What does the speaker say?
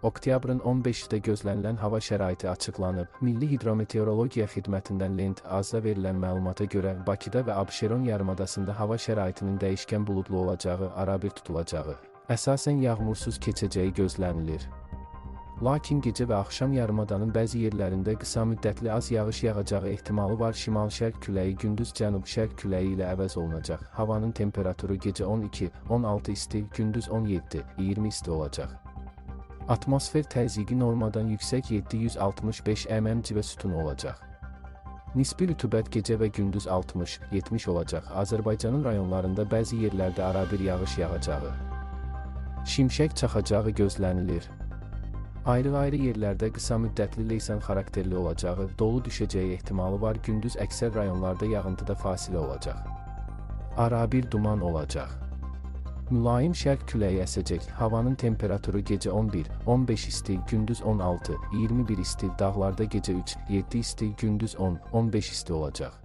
Oktyabrın 15-də gözlənilən hava şəraiti açıqlanıb. Milli Hidrometeorologiya Xidmətindən Lent AZ-da verilən məlumata görə Bakıda və Abşeron yarımadasında hava şəraitinin dəyişkən buludlu olacağı, arabir tutulacağı, əsasən yağmursuz keçəcəyi gözlənilir. Lakin gecə və axşam yarımadanın bəzi yerlərində qısa müddətli az yağış yağacağı ehtimalı var. Şimal-şərq küləyi gündüz cənub-şərq küləyi ilə əvəz olunacaq. Havanın temperaturu gecə 12-16 isti, gündüz 17-20 isti olacaq. Atmosfer təzyiqi normadan yüksək 765 mm civə sütunu olacaq. Nisbi rütubət gecə və gündüz 60-70 olacaq. Azərbaycanın rayonlarında bəzi yerlərdə arabir yağış yağacağı, şimşək çaxacağı gözlənilir. Ayrı-ayrı yerlərdə qısa müddətli leysan xarakterli olacağı, dolu düşəcəyi ehtimalı var. Gündüz əksər rayonlarda yağıntıda fasilə olacaq. Arabir duman olacaq. Mülayim şərq küləyi əsəcək. Havanın temperaturu gecə 11-15 isti, gündüz 16-21 isti, dağlarda gecə 3-7 isti, gündüz 10-15 isti olacaq.